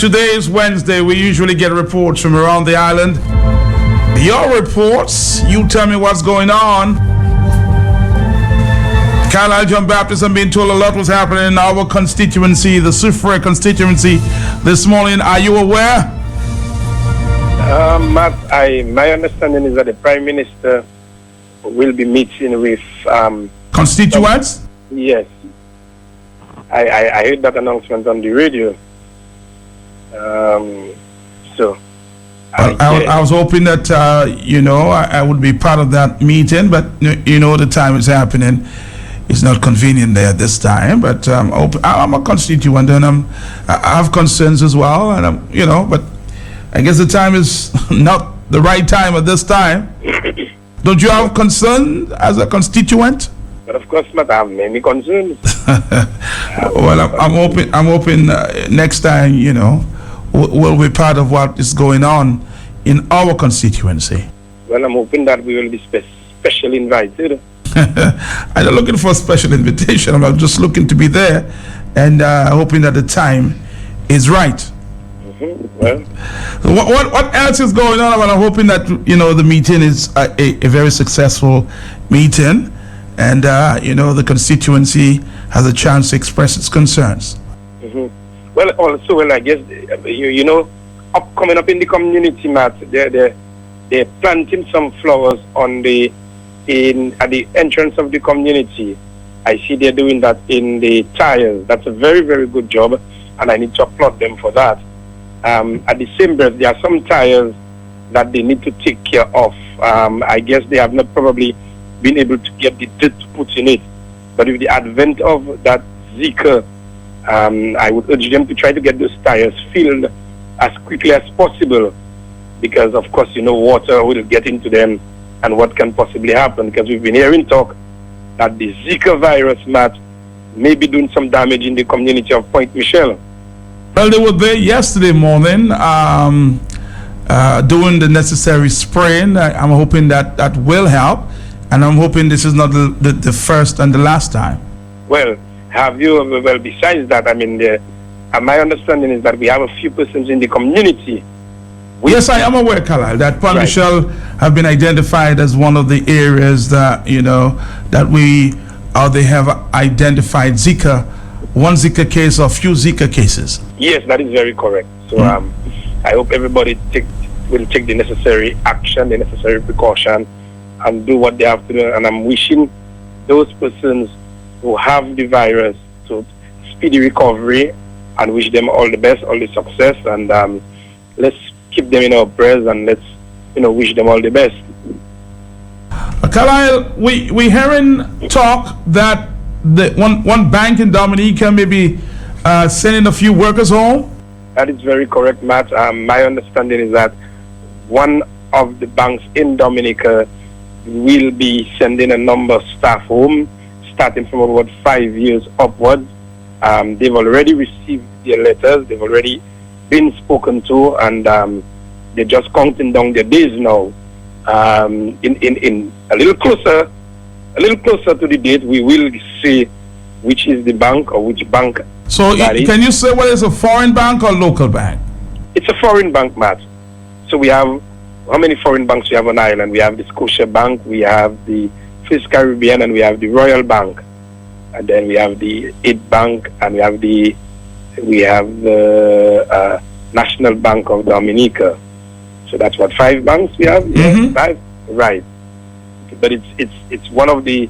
Today is Wednesday. We usually get reports from around the island. Your reports, you tell me what's going on. Carlisle John Baptist, I'm being told a lot was happening in our constituency, the Suffolk constituency, this morning. Are you aware? Matt, my understanding is that the Prime Minister will be meeting with constituents? Yes. I heard that announcement on the radio. I was hoping that, I would be part of that meeting, but, the time is happening. It's not convenient there at this time, but I'm a constituent and I have concerns as well, and but I guess the time is not the right time at this time. Don't you have concerns as a constituent? But of course, Matt, I have many concerns. Well, I'm hoping next time, we'll be part of what is going on in our constituency. Well, I'm hoping that we will be specially invited. I'm not looking for a special invitation. I'm just looking to be there and hoping that the time is right. Mm-hmm. Well, what else is going on? Well, I'm hoping that the meeting is a very successful meeting, and the constituency has a chance to express its concerns. Mm-hmm. Well, also, I guess coming up in the community, Matt, they're planting some flowers at the entrance of the community. I see they're doing that in the tires. That's a very, very good job, and I need to applaud them for that. At the same breath, there are some tires that they need to take care of. I guess they have not probably been able to get the dirt put in it. But with the advent of that Zika, I would urge them to try to get those tires filled as quickly as possible, because of course, water will get into them and what can possibly happen, because we've been hearing talk that the Zika virus, Matt, may be doing some damage in the community of Point Michelle. Well, they were there yesterday morning doing the necessary spraying. I'm hoping that will help, and I'm hoping this is not the first and the last time. Well, besides that, my understanding is that we have a few persons in the community. Yes, I am aware, Carlisle, that Point Michelle have been identified as one of the areas that, they have identified Zika, one Zika case or few Zika cases. Yes, that is very correct. So I hope everybody will take the necessary action, the necessary precaution, and do what they have to do. And I'm wishing those persons who have the virus to speedy recovery, and wish them all the best, all the success, and let's keep them in our prayers, and let's wish them all the best. Carlisle, we hearing talk that the one bank in Dominica may be sending a few workers home. That is very correct, Matt. My understanding is that one of the banks in Dominica will be sending a number of staff home, starting from about 5 years upwards. They've already received their letters. They've already been spoken to, and they're just counting down their days now. In a little closer to the date, we will see which is the bank or which bank. So can you say whether it's a foreign bank or local bank? It's a foreign bank, Matt. So we have, how many foreign banks we have on Ireland? We have the Scotia Bank, we have the First Caribbean, and we have the Royal Bank. And then we have the Aid Bank, and we have the National Bank of Dominica. So that's what, 5 banks we have? Mm-hmm. Yeah, 5, right? But it's one of the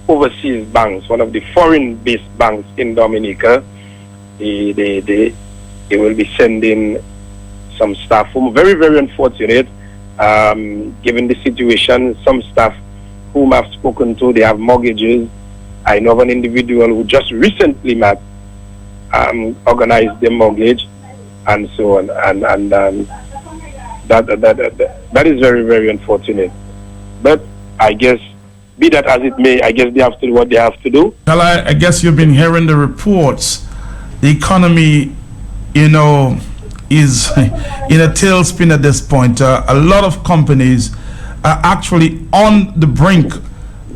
overseas banks, one of the foreign-based banks in Dominica. They will be sending some staff home. Very, very unfortunate, given the situation. Some staff whom I've spoken to, they have mortgages. I know of an individual who just recently, Matt, organized their mortgage, and so on, and that is very, very unfortunate. But I guess, be that as it may, I guess they have to do what they have to do. Well, I guess you've been hearing the reports. The economy, is in a tailspin at this point. A lot of companies are actually on the brink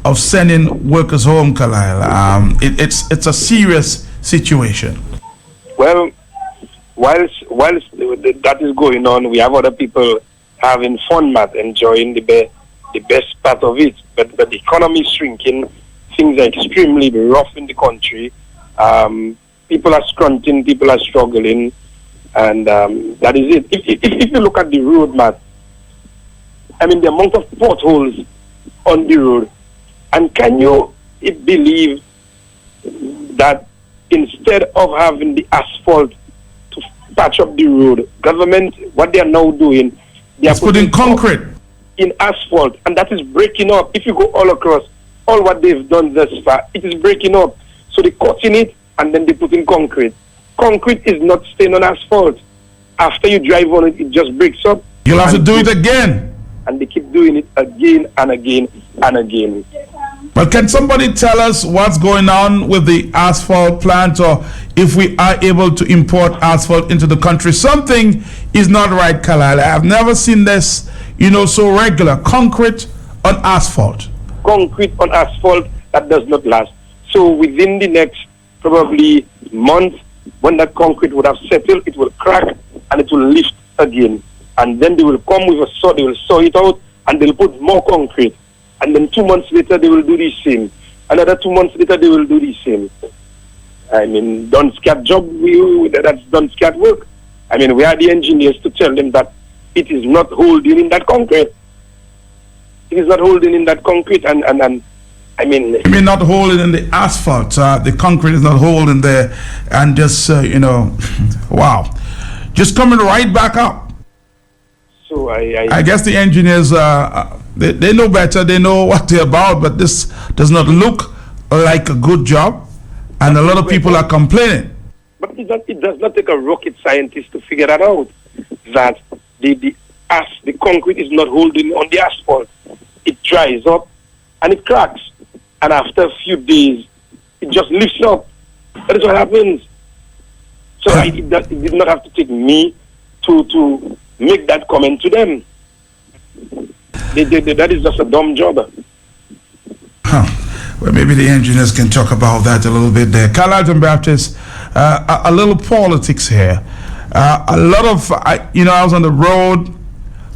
of sending workers home, Carlisle. It's a serious situation. Well, whilst that is going on, we have other people having fun, Matt, enjoying the best part of it. But the economy is shrinking. Things are extremely rough in the country. People are scrunting, people are struggling, and that is it. If you look at the road, Matt, I mean, the amount of potholes on the road, and can you believe that instead of having the asphalt to patch up the road, government, what they are now doing, they are putting concrete in asphalt, and that is breaking up. If you go all across, all what they've done thus far, it is breaking up. So they cut in it, and then they put in concrete. Concrete is not staying on asphalt. After you drive on it, it just breaks up. You'll have to do it again. And they keep doing it again and again and again. But can somebody tell us what's going on with the asphalt plant, or if we are able to import asphalt into the country? Something is not right, Kalal. I've never seen this, so regular. Concrete on asphalt. Concrete on asphalt, that does not last. So within the next probably month, when that concrete would have settled, it will crack and it will lift again. And then they will come with a saw, they will saw it out, and they'll put more concrete. And then 2 months later, they will do the same. Another 2 months later, they will do the same. I mean, done scat job, that's done scat work. I mean, we are the engineers to tell them that it is not holding in that concrete. It is not holding in that concrete, and I mean... You mean not holding in the asphalt, the concrete is not holding there, and just, wow. Just coming right back up. So I guess the engineers, they know better, they know what they're about, but this does not look like a good job, and a lot of people are complaining. But it does not take a rocket scientist to figure that out, that the concrete is not holding on the asphalt. It dries up and it cracks, and after a few days, it just lifts up. That is what happens. So it did not have to take me to make that comment to them. That is just a dumb job. Well, maybe the engineers can talk about that a little bit there. Carl Alton Baptist, a little politics here. A lot of, I was on the road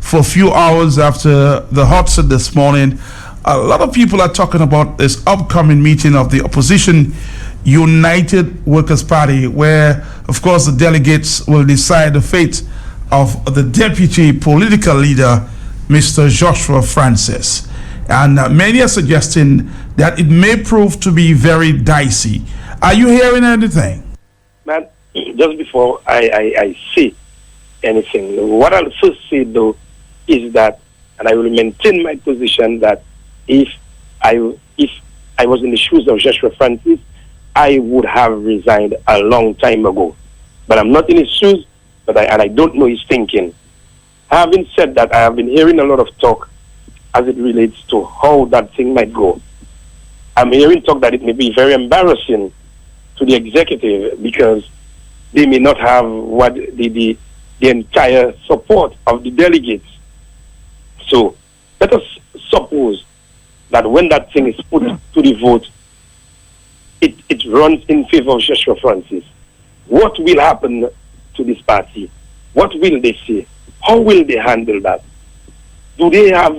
for a few hours after the hot set this morning. A lot of people are talking about this upcoming meeting of the opposition United Workers' Party, where, of course, the delegates will decide the fate of the deputy political leader, Mr. Joshua Francis. And many are suggesting that it may prove to be very dicey. Are you hearing anything? Man, just before I say anything, what I'll first say, though, is that, and I will maintain my position, that if I was in the shoes of Joshua Francis, I would have resigned a long time ago. But I'm not in his shoes, and I don't know his thinking. Having said that, I have been hearing a lot of talk as it relates to how that thing might go. I'm hearing talk that it may be very embarrassing to the executive because they may not have what the entire support of the delegates. So let us suppose that when that thing is put to the vote, it runs in favor of Joshua Francis. What will happen to this party? What will they say? How will they handle that? Do they have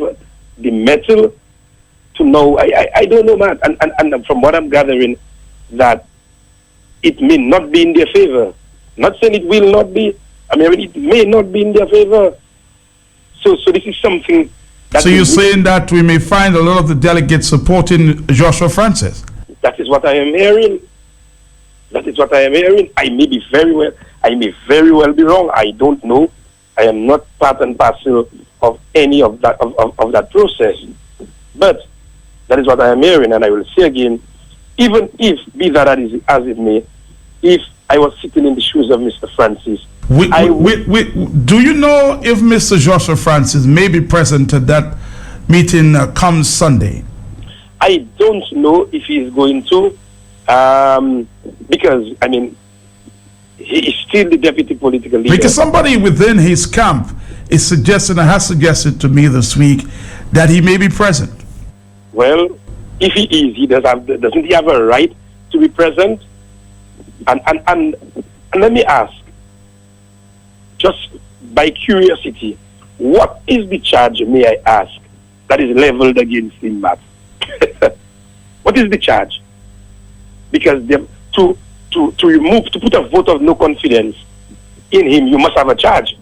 the mettle to know? I don't know, man. And from what I'm gathering, that it may not be in their favor. Not saying it will not be. I mean, it may not be in their favor. So this is something that... So you're saying that we may find a lot of the delegates supporting Joshua Francis? That is what I am hearing. That is what I am hearing. I may very well be wrong. I don't know. I am not part and parcel of any of that of that process. But that is what I am hearing, and I will say again, even if, be that as it may, if I was sitting in the shoes of Mr. Francis, do you know if Mr. Joshua Francis may be present at that meeting come Sunday? I don't know if he is going to, because, I mean, he is still the deputy political leader. Because somebody within his camp is suggesting, and has suggested to me this week, that he may be present. Well, if he is, doesn't he have a right to be present? And let me ask, by curiosity, what is the charge, may I ask, that is leveled against him, Matt? What is the charge? Because to put a vote of no confidence in him, you must have a charge.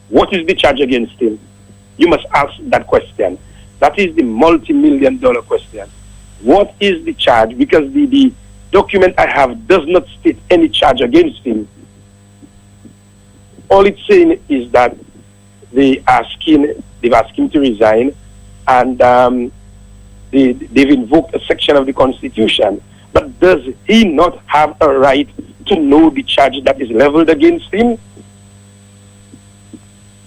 What is the charge against him? You must ask that question. That is the multi-million-dollar question. What is the charge? Because the document I have does not state any charge against him. All it's saying is that they've asked him to resign, and they've invoked a section of the Constitution. But does he not have a right to know the charge that is leveled against him?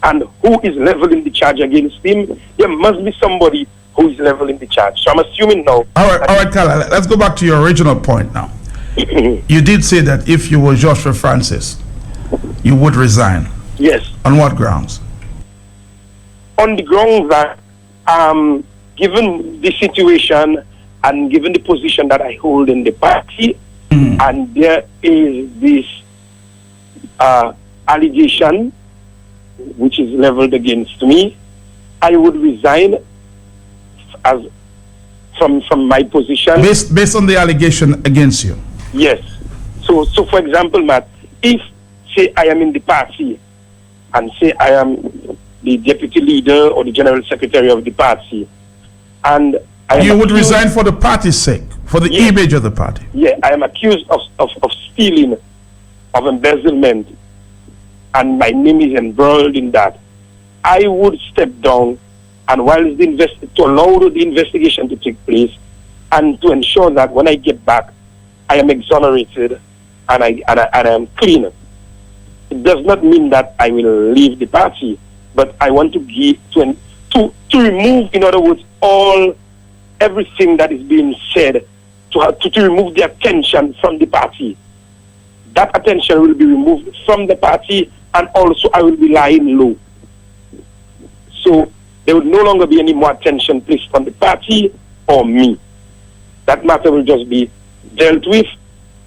And who is leveling the charge against him? There must be somebody who is leveling the charge. So I'm assuming now. All right, Carla, let's go back to your original point now. You did say that if you were Joshua Francis, you would resign. Yes. On what grounds? On the grounds that, given the situation and given the position that I hold in the party, and there is this allegation which is leveled against me, I would resign as from my position. Based on the allegation against you? Yes. So for example, Matt, if, say, I am in the party, and say I am the deputy leader or the general secretary of the party, and you would resign for the party's sake, for the image of the party? Yeah, I am accused of stealing, of embezzlement, and my name is embroiled in that. I would step down, and to allow the investigation to take place, and to ensure that when I get back, I am exonerated and I am clean. It does not mean that I will leave the party, but I want to remove, in other words, everything that is being said, to remove the attention from the party. That attention will be removed from the party, and also I will be lying low. So there will no longer be any more attention placed on the party or me. That matter will just be dealt with,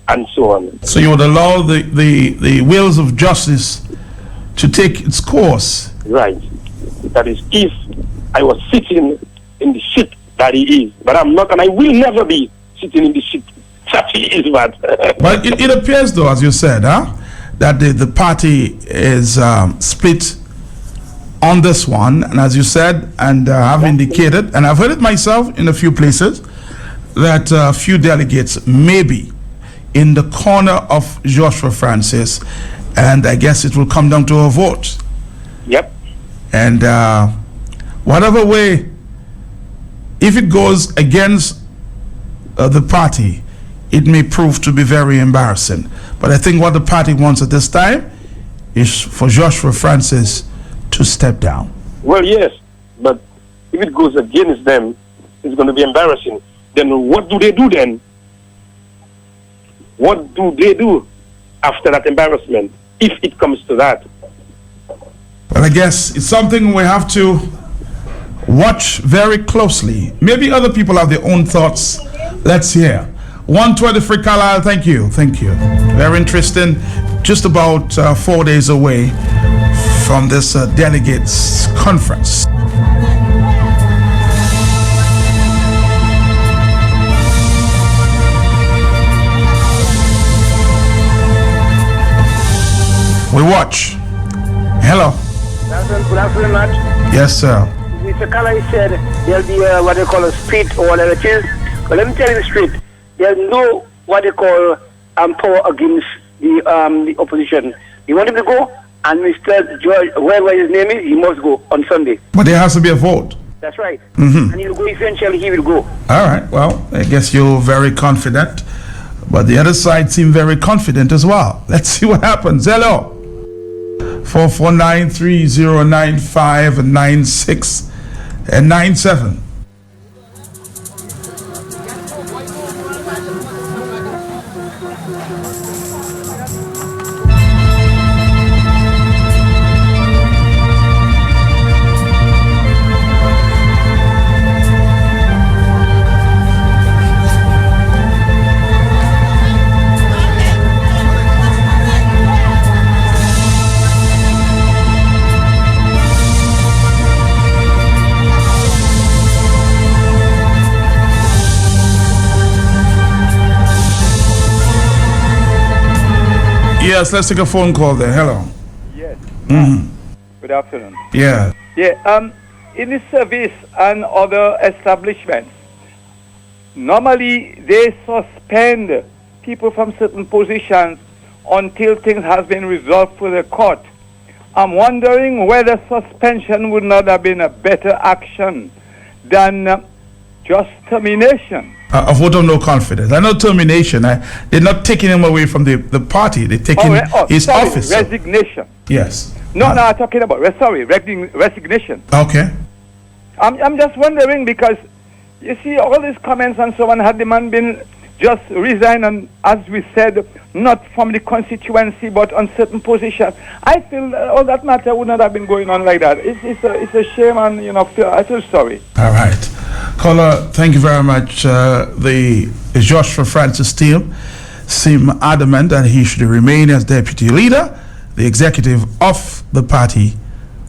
and so on. So you would allow the wheels of justice to take its course? Right. That is, if I was sitting in the seat that he is, but I'm not, and I will never be sitting in the seat that he is, but but it appears, though, as you said, that the party is split on this one, and as you said, and have indicated, and I've heard it myself in a few places, that a few delegates may be in the corner of Joshua Francis, and I guess it will come down to a vote. Yep. And whatever way, if it goes against the party, it may prove to be very embarrassing. But I think what the party wants at this time is for Joshua Francis to step down. Well, yes, but if it goes against them, it's going to be embarrassing. Then what do they do then? What do they do after that embarrassment, if it comes to that? Well, I guess it's something we have to watch very closely. Maybe other people have their own thoughts. Let's hear. 123 Carlisle, thank you. Very interesting. Just about 4 days away from this delegates conference. We watch. Hello. Good afternoon, Matt. Yes, sir. Mr. Kala said there'll be what they call a split or whatever it is. But let me tell you the straight. There's no what they call power against the opposition. You want him to go, and Mr. George, whoever his name is, he must go on Sunday. But there has to be a vote. That's right. Mm-hmm. And he'll go eventually, he will go. All right. Well, I guess you're very confident. But the other side seem very confident as well. Let's see what happens. Hello. 449-3095-96 and 97. Yes, let's take a phone call there. Hello. Yes. Mm-hmm. Good afternoon. Yeah. Yeah. In the service and other establishments, normally they suspend people from certain positions until things have been resolved for the court. I'm wondering whether suspension would not have been a better action than just termination. A vote of no confidence. I know termination. They're not taking him away from the party. They're taking his office. Resignation. Yes. No, I'm talking about, resignation. Okay. I'm just wondering because, you see, all these comments and so on, had the man been just resigned and, as we said, not from the constituency but on certain positions, I feel all that matter would not have been going on like that. It's a shame and, I feel sorry. All right. Caller, thank you very much. The Joshua Francis team seem adamant that he should remain as deputy leader. The executive of the party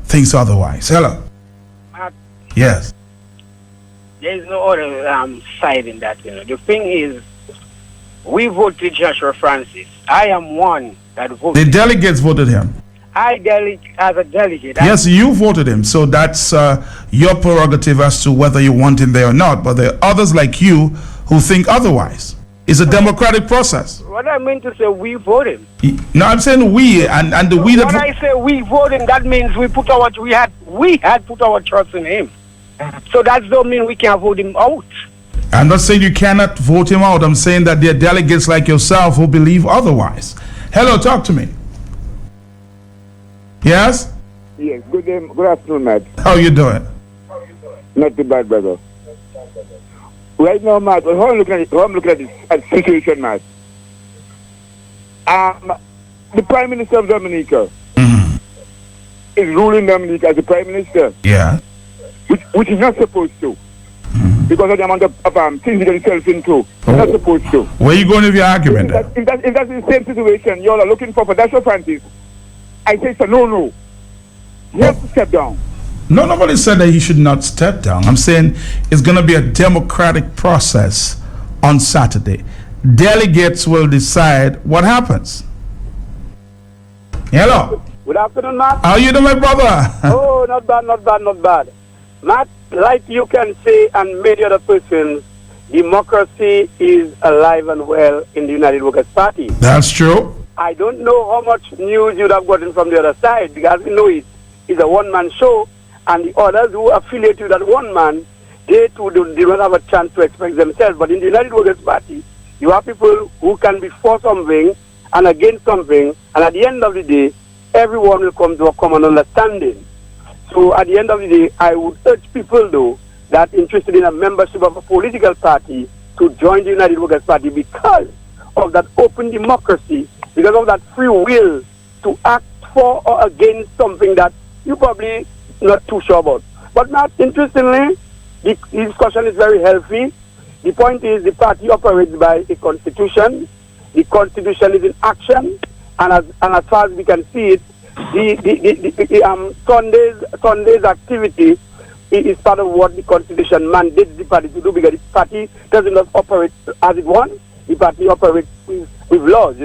thinks otherwise. Hello. Yes. There is no other side in that. The thing is, we voted Joshua Francis. I am one that voted. The delegates voted him. As a delegate. Yes, you voted him. So that's your prerogative as to whether you want him there or not. But there are others like you who think otherwise. It's a democratic process. What I mean to say, we voted. No, I'm saying we and the we that. When I say we voted, that means we had put our trust in him. So that don't mean we can vote him out. I'm not saying you cannot vote him out. I'm saying that there are delegates like yourself who believe otherwise. Hello, talk to me. Yes? Yes, good afternoon, Matt. How you doing? Not too bad, brother. Right now, Matt, how I'm looking at this situation, Matt. The Prime Minister of Dominica is ruling Dominica as the Prime Minister. Yeah. Which is not supposed to. Because of the amount of things he got himself into. He's not supposed to. Where are you going with your argument? If that's the same situation you all are looking for Joshua Francis, I say it's a no. He has to step down. No, nobody said that he should not step down. I'm saying it's going to be a democratic process on Saturday. Delegates will decide what happens. Hello. Good afternoon, Matt. How you doing, my brother? Oh, not bad. Matt, like you can say, and many other persons, democracy is alive and well in the United Workers' Party. That's true. I don't know how much news you'd have gotten from the other side, because we know it's a one-man show, and the others who affiliate with that one man, they too do not have a chance to express themselves. But in the United Workers' Party, you have people who can be for something and against something, and at the end of the day, everyone will come to a common understanding. So at the end of the day, I would urge people, though, that interested in a membership of a political party to join the United Workers' Party because of that open democracy, because of that free will to act for or against something that you probably not too sure about. But not interestingly, the discussion is very healthy. The point is the party operates by a constitution. The constitution is in action, and as far as we can see it, Sunday's activity is part of what the constitution mandates the party to do, because the party does not operate as it wants. The party operates with laws,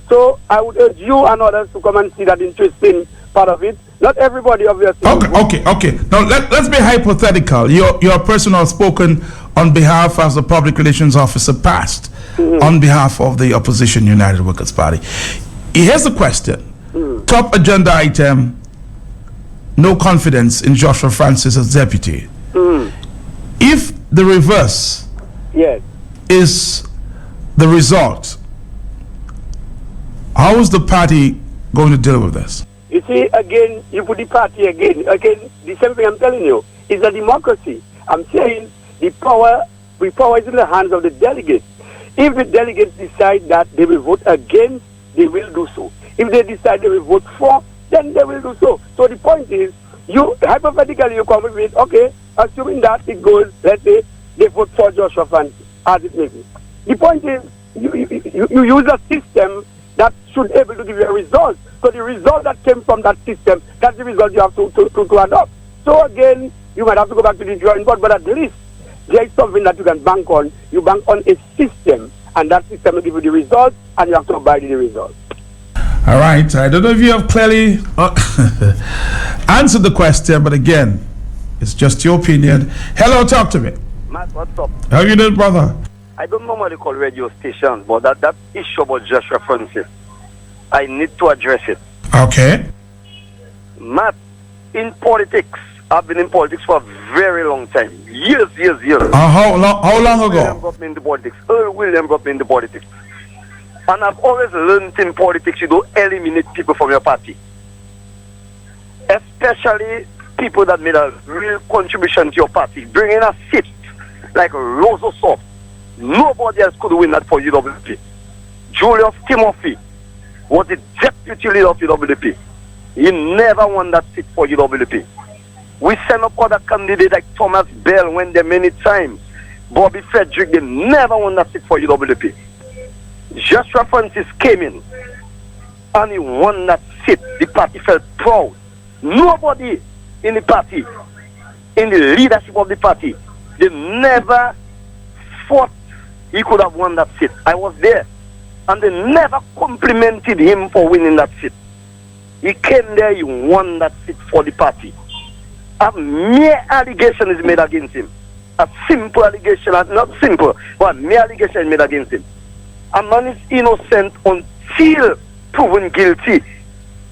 So I would urge you and others to come and see that interesting part of it. Not everybody, obviously. Okay. Now let's be hypothetical. You're a person who has spoken on behalf as the public relations officer past, on behalf of the opposition United Workers' Party. Here's the question. Top agenda item, no confidence in Joshua Francis as deputy. If the reverse is the result, how is the party going to deal with this? You see, again, you put the party again, the same thing I'm telling you, is a democracy. I'm saying the power is in the hands of the delegates. If the delegates decide that they will vote against, they will do so. If they decide they will vote for, then they will do so. So the point is, hypothetically you come with, okay, assuming that it goes, let's say, they vote for Joshua Francis, as it may be. The point is, you use a system that should be able to give you a result. So the result that came from that system, that's the result you have to adopt. So again, you might have to go back to the drawing board, but at least there is something that you can bank on. You bank on a system, and that system will give you the result, and you have to abide with the result. All right. I don't know if you have clearly answered the question, but again, it's just your opinion. Hello, talk to me. Matt, what's up? How you doing, brother? I don't normally call radio stations, but that issue about Joshua Francis, I need to address it. Okay. Matt, in politics, I've been in politics for a very long time. Years. How long William ago? brought me into politics. Earl William brought me into politics. And I've always learned in politics you don't eliminate people from your party. Especially people that made a real contribution to your party. Bringing a seat like Rosa Soft. Nobody else could win that for UWP. Julius Timothy was the deputy leader of UWP. He never won that seat for UWP. We sent up other candidates like Thomas Bell, went there many times. Bobby Frederick, they never won that seat for UWP. Joshua Francis came in and he won that seat. The party felt proud. Nobody in the party, in the leadership of the party, they never thought he could have won that seat. I was there. And they never complimented him for winning that seat. He came there, he won that seat for the party. A mere allegation is made against him. A simple allegation, not simple, but a mere allegation is made against him. A man is innocent until proven guilty.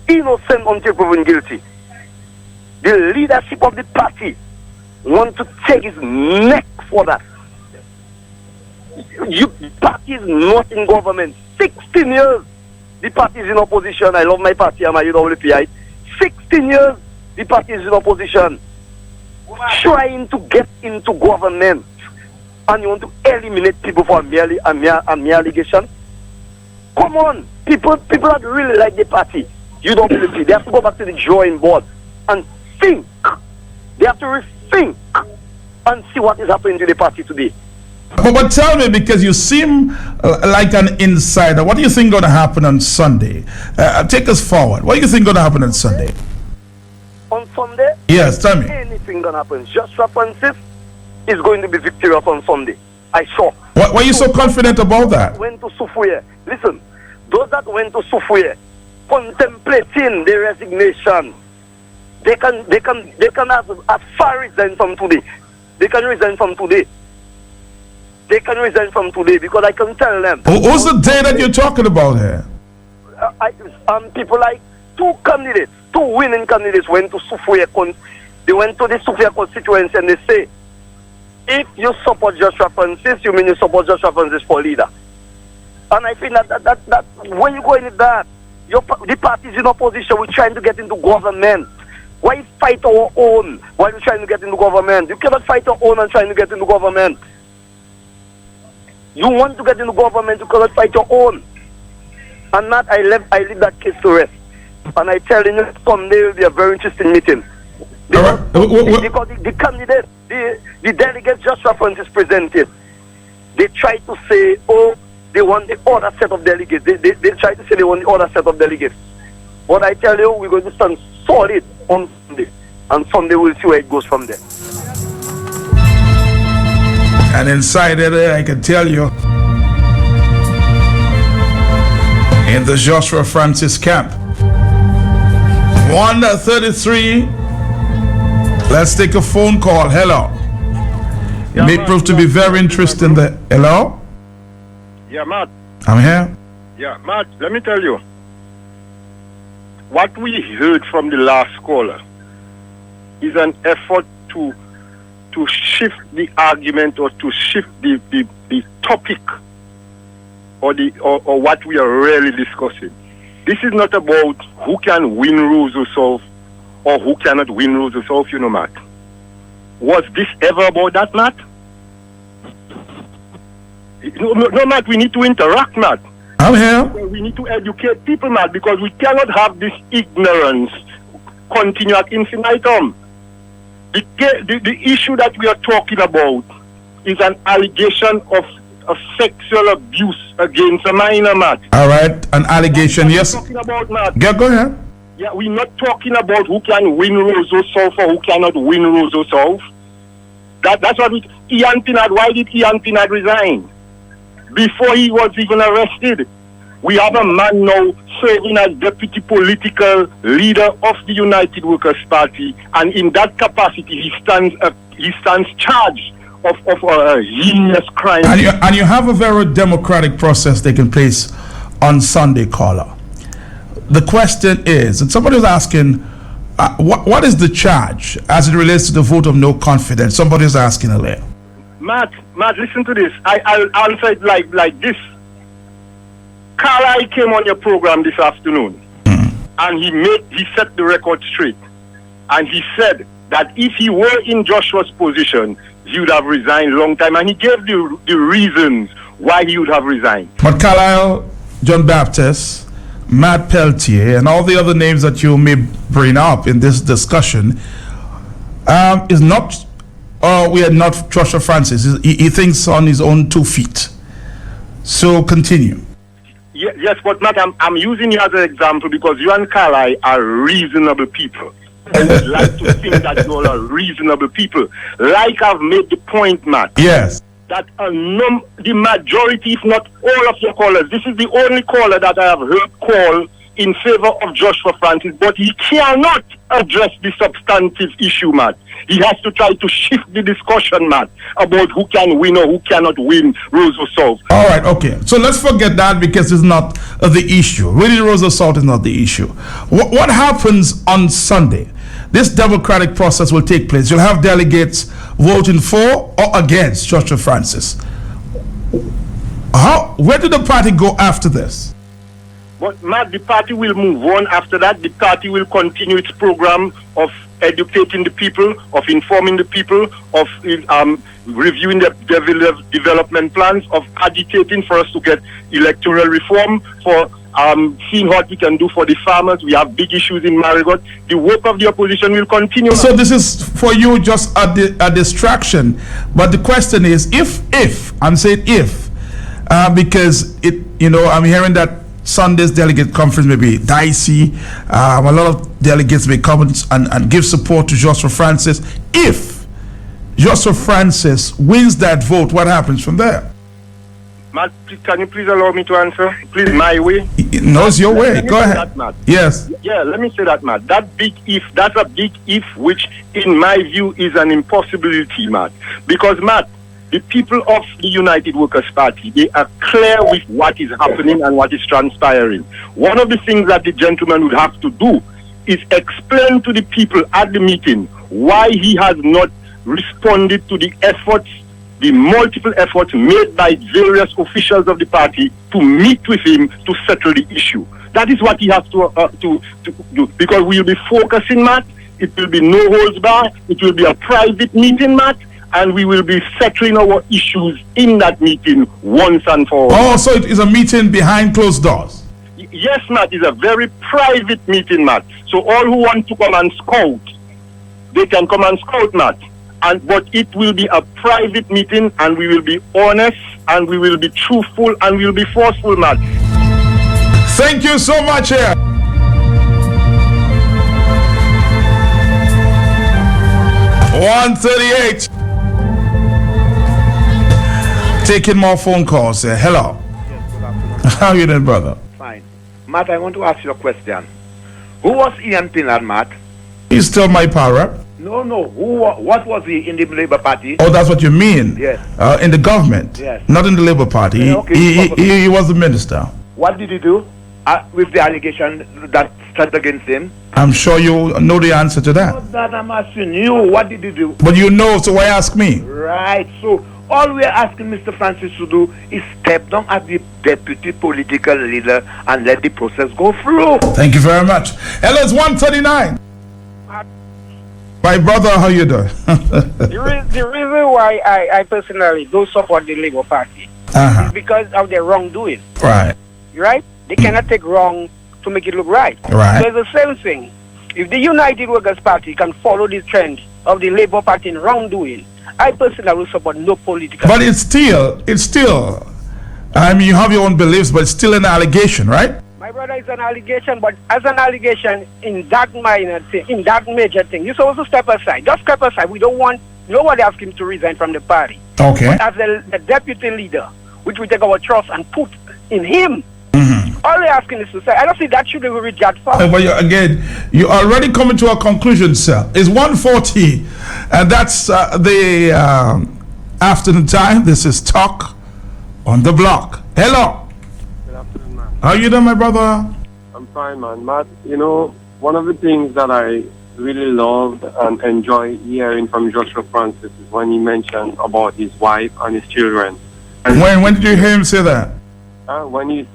Innocent until proven guilty. The leadership of the party want to take his neck for that. The party is not in government. 16 years the party is in opposition. I love my party, I'm a UWP. 16 years the party is in opposition. Trying to get into government. And you want to eliminate people for a mere allegation? Come on. People that really like the party, UWP, they have to go back to the drawing board and think. They have to rethink and see what is happening to the party today. But tell me, because you seem like an insider, what do you think going to happen on Sunday? Take us forward. What do you think going to happen on Sunday? On Sunday? Yes, tell me. Anything going to happen. Joshua Francis is going to be victorious on Sunday. I saw. Why are you so confident about that? Went to Sufuye. Listen, those that went to Sufuye contemplating their resignation, they can as far resign from today. They can resign from today. They can resign from today because I can tell them. Who's the day that you're talking about here? People like two winning candidates went to Sufuye. They went to the Sufuye constituency and they say, if you support Joshua Francis, you mean you support Joshua Francis for leader. And I think that when you go into that, the party is in opposition. We're trying to get into government. Why fight our own while you're trying to get into government? You cannot fight your own and trying to get into government. You want to get into government, you cannot fight your own. And that I leave that case to rest. And I tell you, Sunday will be a very interesting meeting. Because, because the candidate, the delegate Joshua Francis presented, they try to say, oh, they want the other set of delegates. They try to say they want the other set of delegates. But I tell you, we're going to stand solid on Sunday. And Sunday we'll see where it goes from there. And inside it, I can tell you, in the Joshua Francis camp, 1:33. Let's take a phone call. Hello. Yeah, May Matt, prove to be very interesting. Hello? Yeah, Matt. I'm here. Yeah, Matt, let me tell you. What we heard from the last caller is an effort to shift the argument or to shift the topic or what we are really discussing. This is not about who can win Roseau or who cannot win Roseau, you know, Matt. Was this ever about that, Matt? No, Matt, we need to interact, Matt. I'm here. We need to educate people, Matt, because we cannot have this ignorance continue ad infinitum. The issue that we are talking about is an allegation of sexual abuse against a minor, Matt. All right, an allegation, yes. Talking about, Matt. Go ahead. Yeah, we're not talking about who can win Roseau South or who cannot win Roseau South. That's what Ian Pinard, why did Ian Pinard resign? Before he was even arrested. We have a man now serving as deputy political leader of the United Workers' Party, and in that capacity, he stands charged of a heinous crime. And you have a very democratic process taking place on Sunday, caller. The question is, and somebody was asking, what is the charge as it relates to the vote of no confidence? Somebody is asking earlier. Matt, listen to this. I'll answer it like this. Carlisle came on your program this afternoon, and he set the record straight, and he said that if he were in Joshua's position, he would have resigned long time, and he gave the reasons why he would have resigned. But Carlisle, John Baptist, Matt Peltier, and all the other names that you may bring up in this discussion is not. We are not Joshua Francis. He thinks on his own 2 feet. So continue. Yes, but Matt, I'm using you as an example because you and Carlisle are reasonable people. I would like to think that you all are reasonable people. Like I've made the point, Matt. Yes. That the majority, if not all of your callers, this is the only caller that I have heard call in favor of Joshua Francis, but he cannot address the substantive issue, Matt. He has to try to shift the discussion, Matt, about who can win or who cannot win Roseau South. All right, okay. So let's forget that because it's not the issue. Really, Roseau South is not the issue. What happens on Sunday? This democratic process will take place. You'll have delegates voting for or against Joshua Francis. Where did the party go after this? But Matt, the party will move on after that. The party will continue its program of educating the people, of informing the people, of reviewing the development plans, of agitating for us to get electoral reform, for seeing what we can do for the farmers. We have big issues in Marigot. The work of the opposition will continue. So this is for you just a distraction. But the question is, if I'm saying if, because I'm hearing that Sunday's delegate conference may be dicey. A lot of delegates may come and give support to Joshua Francis. If Joshua Francis wins that vote, what happens from there? Matt, can you please allow me to answer? Please, my way. No, it's your way. Go ahead. That, yes. Yeah, let me say that, Matt. That's a big if, which in my view is an impossibility, Matt. Because, Matt, the people of the United Workers' Party, they are clear with what is happening and what is transpiring. One of the things that the gentleman would have to do is explain to the people at the meeting why he has not responded to the efforts, the multiple efforts made by various officials of the party to meet with him to settle the issue. That is what he has to do. Because we will be focusing, Matt. It will be no holds bar. It will be a private meeting, Matt. And we will be settling our issues in that meeting once and for all. Oh, so it is a meeting behind closed doors? Yes, Matt. It's a very private meeting, Matt. So all who want to come and scout, they can come and scout, Matt. But it will be a private meeting, and we will be honest, and we will be truthful, and we will be forceful, Matt. Thank you so much, here. $138. Taking more phone calls here. Hello. Yes, good afternoon. How are you doing, brother? Fine. Matt, I want to ask you a question. Who was Ian Pinard, Matt? He's still my power rep. No. What was he in the Labour Party? Oh, that's what you mean? Yes. In the government? Yes. Not in the Labour Party. Yeah, okay. He was the minister. What did he do with the allegation that started against him? I'm sure you know the answer to that. Not that I'm asking you. What did he do? But you know, so why ask me? Right. So all we're asking Mr. Francis to do is step down as the deputy political leader and let the process go through. Thank you very much. Hello, it's 139. My brother, how you doing? The reason why I personally don't support the Labour Party is because of their wrongdoing. Right. Right? They cannot take wrong to make it look right. Right. So it's the same thing. If the United Workers' Party can follow the trend of the Labour Party in wrongdoing, I personally will support no political. But it's still, I mean, you have your own beliefs, but it's still an allegation, right? My brother, it's an allegation, but as an allegation in that minor thing, in that major thing, you're supposed to step aside. Just step aside. We don't want nobody asking him to resign from the party. Okay. But as the deputy leader, which we take our trust and put in him, asking this to say? I don't see that should be rejected for. But you already coming to a conclusion, sir. It's 1:40, and that's the afternoon time. This is Talk on the Block. Hello. Good afternoon, man. How you doing, my brother? I'm fine, man. Matt, you know, one of the things that I really loved and enjoy hearing from Joshua Francis is when he mentioned about his wife and his children. And When did you hear him say that? when you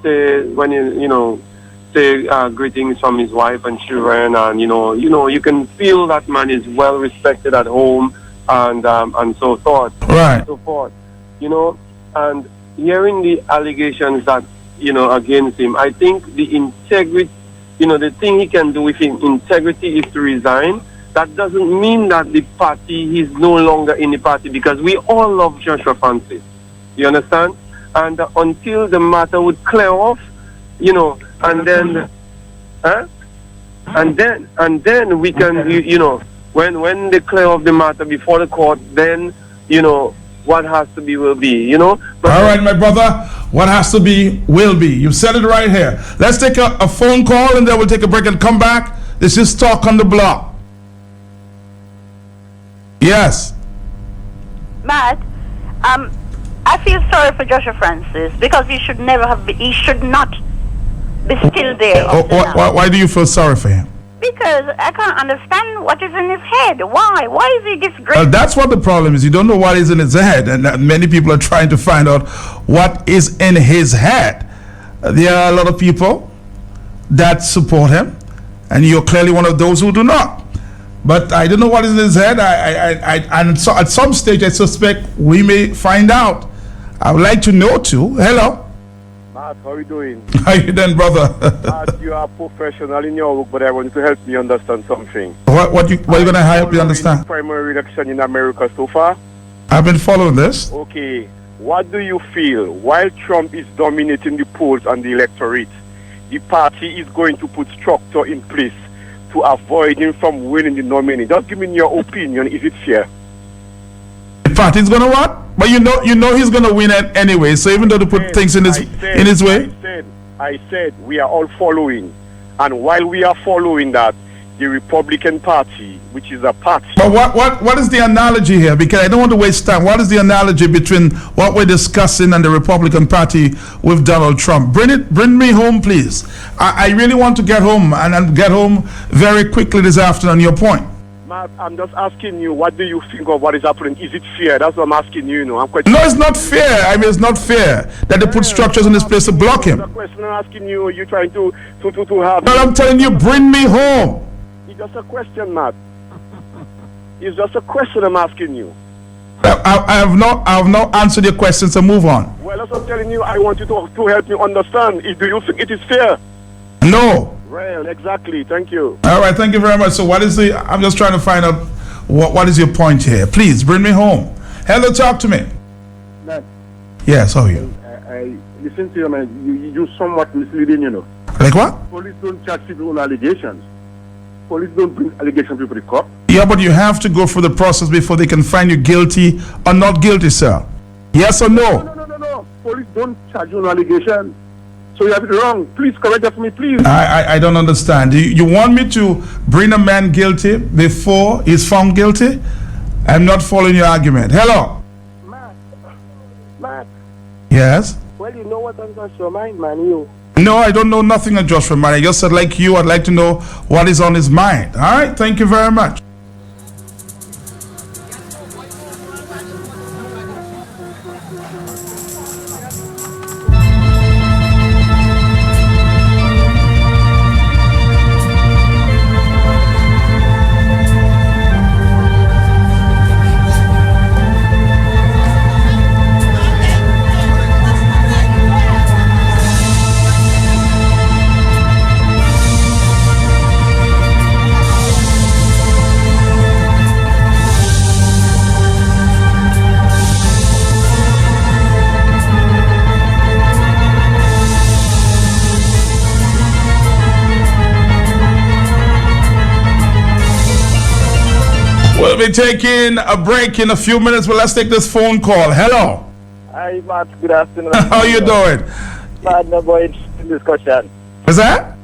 say greetings from his wife and children, and you can feel that man is well respected at home, and so forth, Right. so forth. And hearing the allegations that against him, I think the integrity. The thing he can do with his integrity is to resign. That doesn't mean that the party, he's no longer in the party, because we all love Joshua Francis. You understand? And until the matter would clear off, and then, and then we can, when they clear off the matter before the court, then, what has to be will be, But All right, my brother. What has to be will be. You said it right here. Let's take a phone call, and then we'll take a break and come back. This is Talk on the Block. Yes. Matt, I feel sorry for Joshua Francis because he should not be still there. Why do you feel sorry for him? Because I can't understand what is in his head. Why? Why is he this great? That's what the problem is. You don't know what is in his head, and many people are trying to find out what is in his head. There are a lot of people that support him, and you're clearly one of those who do not. But I don't know what is in his head. And so at some stage, I suspect we may find out. I would like to know too. Hello. Matt, how are you doing? How you doing, brother? Matt, you are professional in your work, but I want you to help me understand something. What you gonna help you understand? Primary election in America so far. I've been following this. Okay, what do you feel while Trump is dominating the polls and the electorate? The party is going to put structure in place to avoid him from winning the nominee. Just give me your opinion. Is it fair? The party's gonna what? But you know he's gonna win it anyway. So even though they put things in his way. I said we are all following, and while we are following that, the Republican Party, which is a party. But what is the analogy here? Because I don't want to waste time. What is the analogy between what we're discussing and the Republican Party with Donald Trump? Bring me home, please. I really want to get home and get home very quickly this afternoon. Your point. Matt, I'm just asking you, what do you think of what is happening? Is it fair? That's what I'm asking you. No, it's not fair. I mean, it's not fair that they put structures in this place to block him. The question I'm asking you, you're trying to have. But I'm telling you, bring me home. It's just a question, Matt. It's just a question I'm asking you. I have not answered your question, so move on. Well, that's what I'm telling you. I want you to help me understand. Do you think it is fair? No. Well, exactly. Thank you. All right, thank you very much. So what is I'm just trying to find out what is your point here. Please, bring me home. Hello, talk to me. Matt, yes, how are you? I listen to you, man. You somewhat misleading, Like what? Police don't charge people on allegations. Police don't bring allegations people to court. Yeah, but you have to go through the process before they can find you guilty or not guilty, sir. Yes or no? No. Police don't charge you on allegations. So you have it wrong. Please correct that for me, please. I don't understand. You want me to bring a man guilty before he's found guilty? I'm not following your argument. Hello? Matt. Yes? Well, you know what's on your mind, man, you. No, I don't know nothing on Joshua Man. I just said, like you, I'd like to know what is on his mind. All right? Thank you very much. We'll be taking a break in a few minutes, but let's take this phone call. Hello. Hi, Matt. Good afternoon. How you doing? Matt, no boy, interesting discussion. What's that?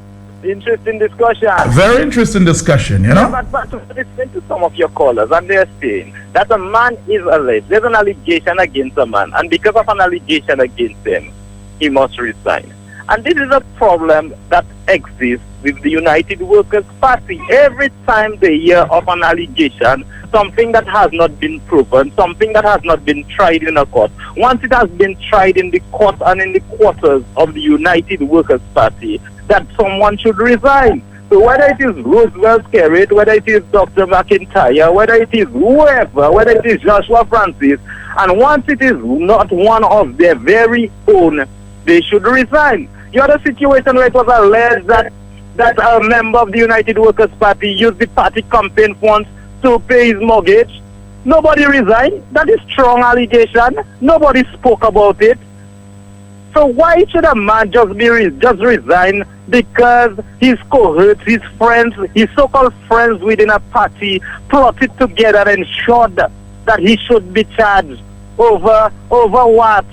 Interesting discussion. Very interesting discussion, you know? But listen to some of your callers, and they're saying that a man is alleged. There's an allegation against a man, and because of an allegation against him, he must resign. And this is a problem that exists with the United Workers' Party. Every time they hear of an allegation, something that has not been proven, something that has not been tried in a court, once it has been tried in the court and in the quarters of the United Workers' Party, that someone should resign. So whether it is Roosevelt Skerritt, whether it is Dr. McIntyre, whether it is whoever, whether it is Joshua Francis, and once it is not one of their very own, they should resign. You had a situation where it was alleged that a member of the United Workers' Party used the party campaign funds to pay his mortgage. Nobody resigned. That is strong allegation. Nobody spoke about it. So why should a man just resign because his cohorts, his friends, his so-called friends within a party plotted together and ensured that he should be charged over what?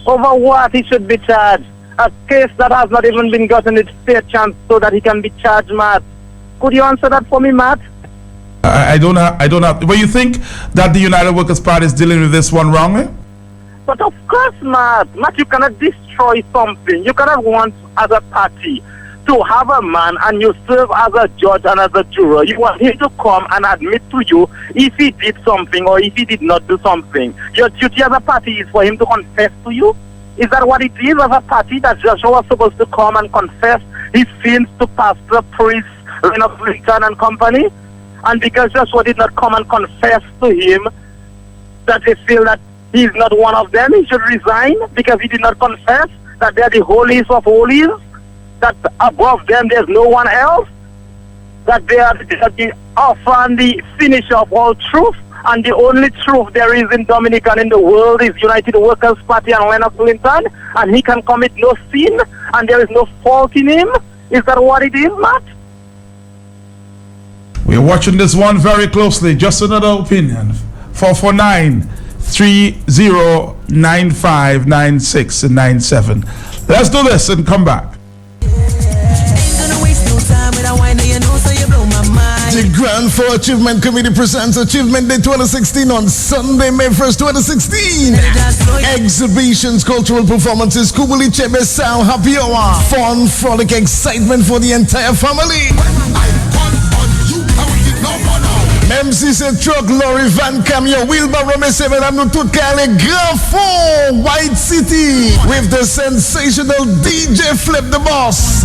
Over what he should be charged? A case that has not even been gotten its fair chance so that he can be charged, Matt. Could you answer that for me, Matt? I don't have. But you think that the United Workers' Party is dealing with this one wrongly? But of course, Matt, you cannot destroy something. You cannot want as a party to have a man and you serve as a judge and as a juror. You want him to come and admit to you if he did something or if he did not do something. Your duty as a party is for him to confess to you. Is that what it is as a party, that Joshua was supposed to come and confess his sins to Pastor, Priest, Reynold Lincoln and company? And because Joshua did not come and confess to him, that they feel that he's not one of them, he should resign because he did not confess that they are the holiest of holies, that above them there's no one else, that they are the alpha and the finisher of all truth, and the only truth there is in Dominican in the world is United Workers' Party and Reynold Lincoln, and he can commit no sin, and there is no fault in him. Is that what it is, Matt? We're watching this one very closely. Just another opinion. 449-3095-9697. Let's do this and come back. The Grand Four Achievement Committee presents Achievement Day 2016 on Sunday, May 1st, 2016. Exhibitions, cultural performances, Kubuli Chebe Sound, Happy Hour, fun, frolic, excitement for the entire family. MC said truck, lorry, van, cameo, wheelbarrow, seven, I'm not too Grand Four, White City, with the sensational DJ Flip the Boss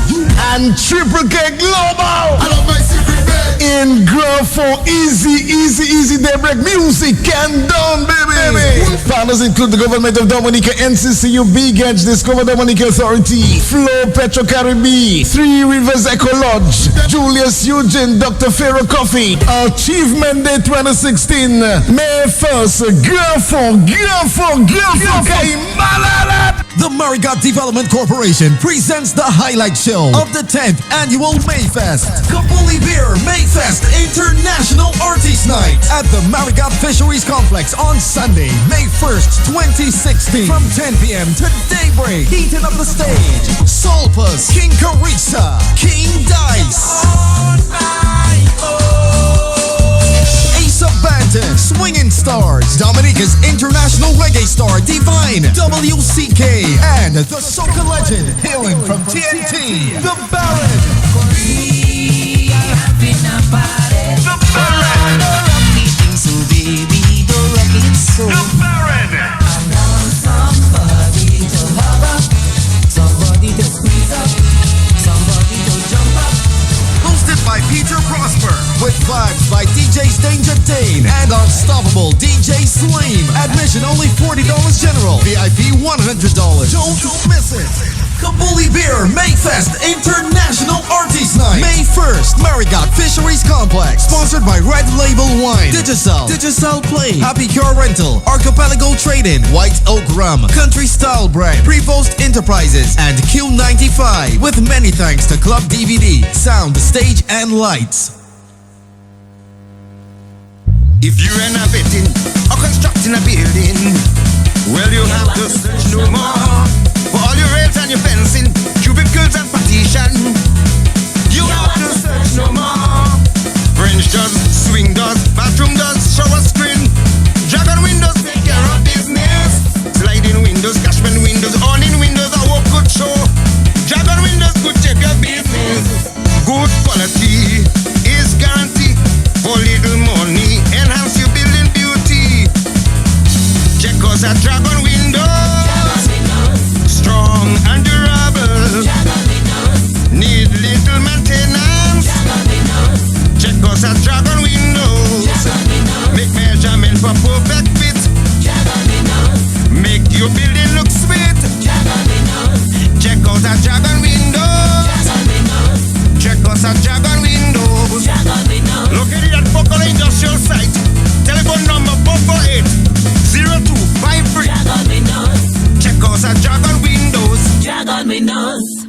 and Triple K Global. I love my secret bed. In Grand Four, easy, they break music and down, baby. Partners include the government of Dominica, NCCU, Big Edge, Discover Dominica Authority, Flow Petro Caribbean, Three Rivers Eco Lodge, Julius Eugene, Dr. Pharaoh Coffee. Achievement Day 2016, May 1st, Grand Four. The Marigot Development Corporation presents the highlight show of the 10th Annual Mayfest. Kapuli Beer Mayfest International Artist Night at the Marigot Fisheries Complex on Sunday, May 1st, 2016 from 10 p.m. to daybreak. Heating up the stage, Solpus, King Carissa, King Dice, Ace of Banton, Swinging Stars, Dominica's international reggae star Divine, WCK, and the soca legend hailing from TNT, The Baron. The Baron. Hosted by Peter Prosper, with vibes by DJs Danger Dane and Unstoppable DJ Slim. Admission only $40 general, VIP $100. Don't miss it. Kapuli Beer Mayfest International Artist Night, May 1st, Marigot Fisheries Complex. Sponsored by Red Label Wine, Digicel Play, Happy Car Rental, Archipelago Trading, White Oak Rum, Country Style Bread, Prepost Enterprises, and Q95. With many thanks to Club DVD, Sound, Stage, and Lights. If you're renovating or constructing a building, well, you have to search no more. For all your rails and your fencing, cubicles and partitions, confusion. You have to search no more. French does, swing does, bathroom does, shower screen. Dragon windows take care of business. Sliding windows, cashman windows, awning windows, our good show. Dragon windows could take your business. Good quality is guaranteed for little money. Enhance your building beauty. Check us at Dragon Windows. Strong and durable. Need little maintenance. Check us at Dragon Windows. Make measurement for perfect fit. Make your building look sweet. Check us at Dragon Windows. Check us at Dragon Windows. Located at Bokolo Industrial Site. Telephone number 448-0253. Check us at Dragon Windows. Dragon Windows.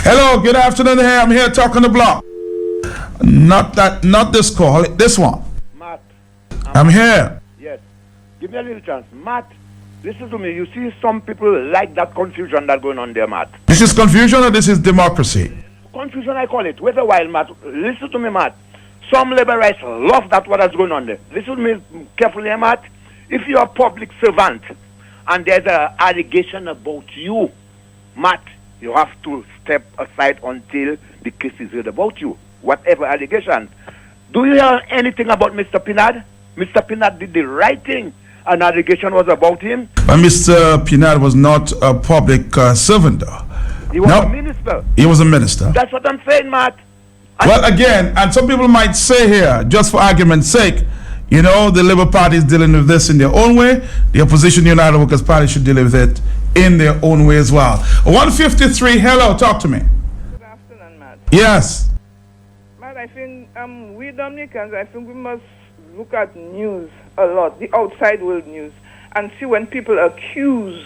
Hello, good afternoon. Here, I'm here talking the block. Not this call, this one. Matt. I'm here. Yes. Give me a little chance. Matt, listen to me. You see some people like that confusion that's going on there, Matt. This is confusion or this is democracy? Confusion, I call it. Wait a while, Matt. Listen to me, Matt. Some labor rights love that what is going on there. Listen to me carefully, Matt. If you're a public servant and there's an allegation about you, Matt, you have to step aside until the case is heard about you. Whatever allegation. Do you hear anything about Mr. Pinard? Mr. Pinard did the right thing. An allegation was about him. But Mr. Pinard was not a public servant, though. He was a minister. He was a minister. That's what I'm saying, Matt. Well, again, and some people might say here, just for argument's sake, you know, the Labour Party is dealing with this in their own way. The Opposition United Workers Party should deal with it in their own way as well. 153, hello, talk to me. Good afternoon, Matt. Yes. Matt, I think we Dominicans, I think we must look at news a lot, the outside world news, and see when people accuse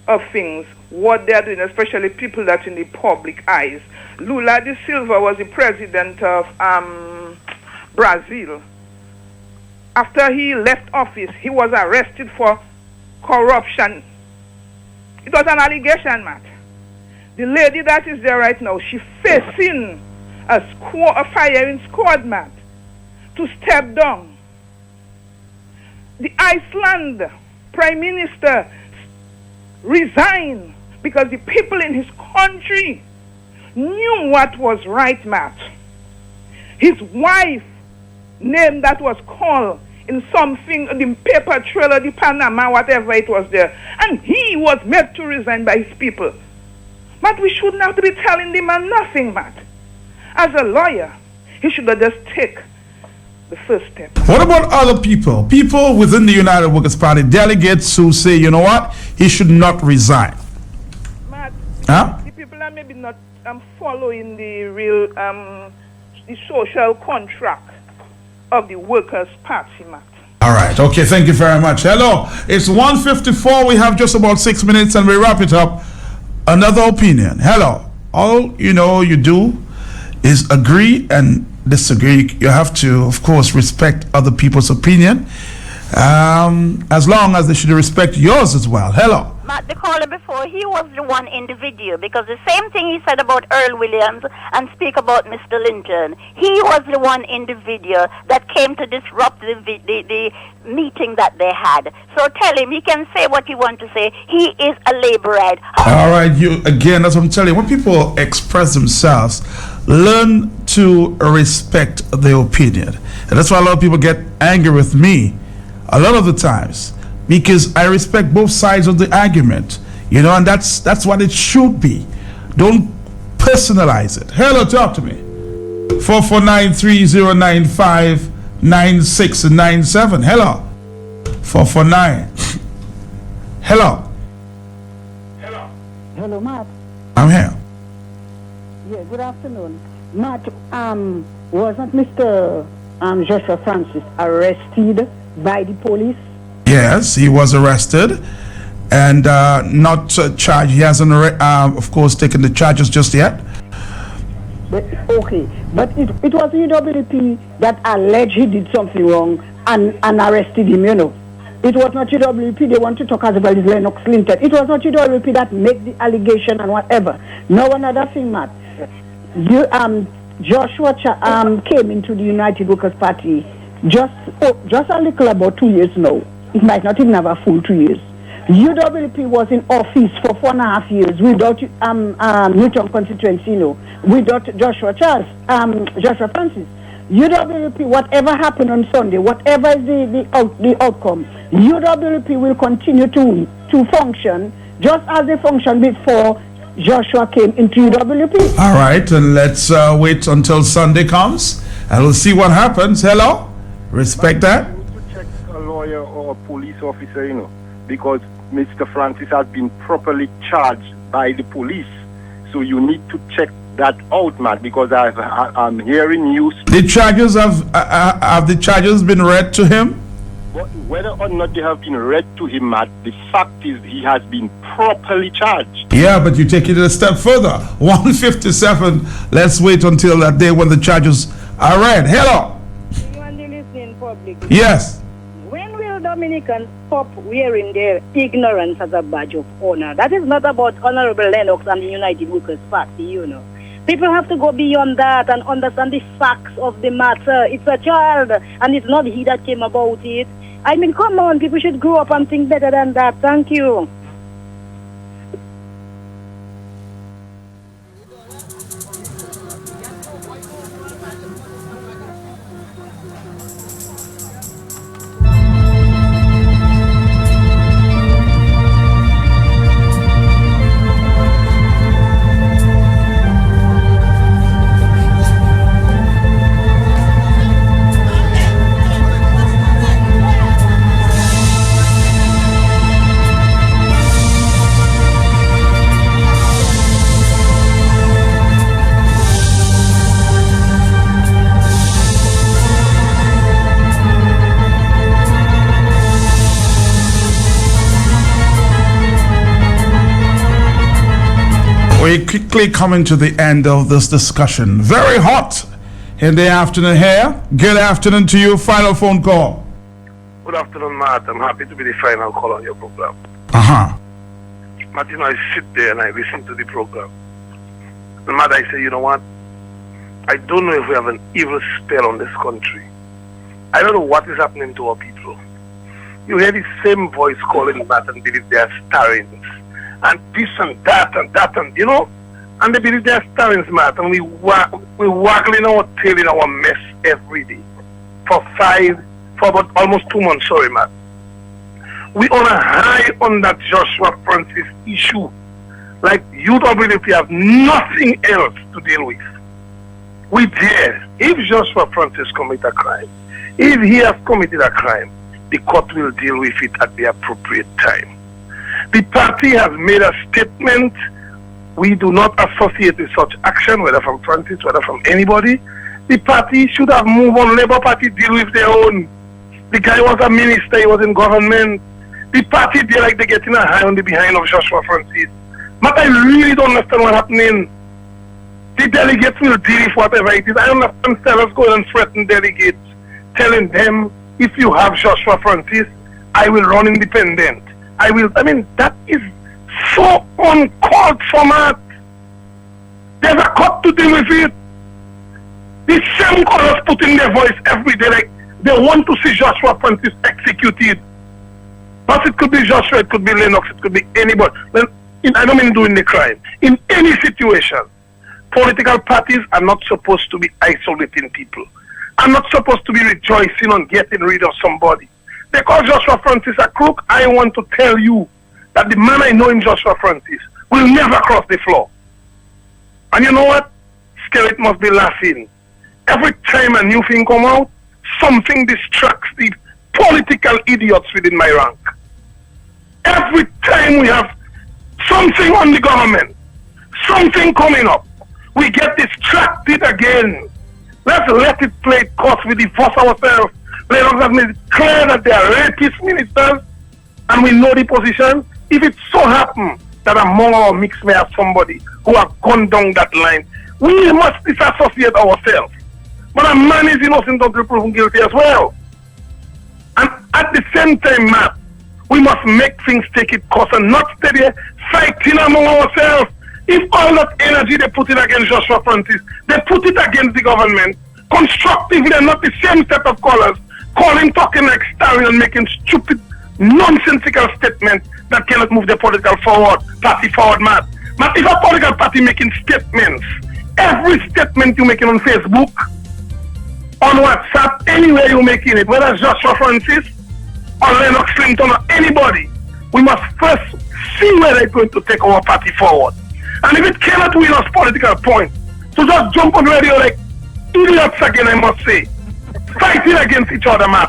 of things, what they're doing, especially people that in the public eyes. Lula da Silva was the president of Brazil. After he left office, he was arrested for corruption. It was an allegation, Matt. The lady that is there right now, she's facing a firing squad, Matt, to step down. The Iceland Prime Minister resigned because the people in his country knew what was right, Matt. His wife, name that was called in something, the paper trail, the Panama, whatever it was there, and he was made to resign by his people. But we shouldn't have to be telling the man nothing, Matt. As a lawyer, he should have just take the first step. What about other people? People within the United Workers Party, delegates who say, you know what, he should not resign. Matt, huh? The people are maybe not following the real, the social contract of the Workers' Party, Matt. All right. Okay. Thank you very much. Hello. It's 1:54. We have just about 6 minutes and we wrap it up. Another opinion. Hello. All you do is agree and disagree. You have to, of course, respect other people's opinion, as long as they should respect yours as well. Hello. Matt, the caller before, he was the one in the video because the same thing he said about Earl Williams and speak about Mr. Linton. He was the one in the video that came to disrupt the meeting that they had. So tell him he can say what he wants to say. He is a laborite. All right, that's what I'm telling you. When people express themselves, learn to respect their opinion. And that's why a lot of people get angry with me a lot of the times, because I respect both sides of the argument, and that's what it should be. Don't personalize it. Hello, talk to me. 449-3095-9697. Hello. 449. Hello. Hello, Matt. I'm here. Yeah, good afternoon. Matt, wasn't Mr. Joshua Francis arrested by the police? Yes, he was arrested and not charged. He hasn't, of course, taken the charges just yet. But it was UWP that alleged he did something wrong and arrested him, It was not UWP. They want to talk as well as Lennox Linton. It was not UWP that made the allegation and whatever. No, another thing, Matt. Joshua came into the United Workers' Party just a little about 2 years now. It might not even have a full 2 years. UWP was in office for 4.5 years without Newton constituency, without Joshua Francis. UWP, whatever happened on Sunday, whatever is the outcome, UWP will continue to function just as they functioned before Joshua came into UWP. All right, and let's wait until Sunday comes, and we'll see what happens. Hello? Respect that. You need to check a lawyer or a police officer, because Mr. Francis has been properly charged by the police. So you need to check that out, Matt, because I'm hearing news. The charges have the charges been read to him? But whether or not they have been read to him, Matt, the fact is he has been properly charged. Yeah, but you take it a step further. 157. Let's wait until that day when the charges are read. Hello. You want to listen in public? Yes. When will Dominicans stop wearing their ignorance as a badge of honor? That is not about Honorable Lennox and the United Workers' Party, People have to go beyond that and understand the facts of the matter. It's a child, and it's not he that came about it. I mean, come on, people should grow up and think better than that. Thank you. We're quickly coming to the end of this discussion. Very hot in the afternoon here. Good afternoon to you. Final phone call. Good afternoon, Matt. I'm happy to be the final call on your program. Uh-huh. Matt, I sit there and I listen to the program. And Matt, I say, you know what? I don't know if we have an evil spell on this country. I don't know what is happening to our people. You hear the same voice calling Matt and believe they are starrings. And this and that and that and, and they believe they are starrings, Matt. And we're waggling our tail in our mess every day. For about almost 2 months, sorry, Matt. We on a high on that Joshua Francis issue. Like UWP have nothing else to deal with. We dare. If Joshua Francis commit a crime, if he has committed a crime, the court will deal with it at the appropriate time. The party has made a statement. We do not associate with such action, whether from Francis, whether from anybody. The party should have moved on. Labour Party deal with their own. The guy was a minister, he was in government. The party, they like they're getting a high on the behind of Joshua Francis. But I really don't understand what's happening. The delegates will deal with whatever it is. I understand sellers going and threaten delegates, telling them, if you have Joshua Francis, I will run independent. I mean, that is so uncalled for, man. There's a cut to deal with it. The same colors put in their voice every day, like they want to see Joshua Prentice executed. But it could be Joshua, it could be Lennox, it could be anybody. I don't mean doing the crime. In any situation, political parties are not supposed to be isolating people. Are not supposed to be rejoicing on getting rid of somebody. They call Joshua Prentice a crook. I want to tell you that the man I know in Joshua Prentice will never cross the floor. And you know what? Skerrit must be laughing. Every time a new thing come out, something distracts the political idiots within my rank. Every time we have something on the government, something coming up, we get distracted again. Let's let it play its course. We divorce ourselves. Let us make it clear that they are rapist ministers and we know the position. If it so happens that among our mix may have somebody who have gone down that line, we must disassociate ourselves. But a man is innocent until proven guilty as well. And at the same time, Matt, we must make things take its course and not stay there fighting among ourselves. If all that energy they put it against Joshua Prentice, they put it against the government, constructively and not the same set of colors, calling, talking like Stalin and making stupid, nonsensical statements that cannot move the political party forward, Matt. But if a political party making statements, every statement you're making on Facebook, on WhatsApp, anywhere you're making it, whether it's Joshua Francis or Lennox Clinton or anybody, we must first see where they're going to take our party forward. And if it cannot win us political points, to just jump on radio like idiots again, I must say, fighting against each other, man.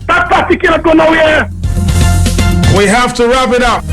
That party cannot go nowhere. We have to wrap it up.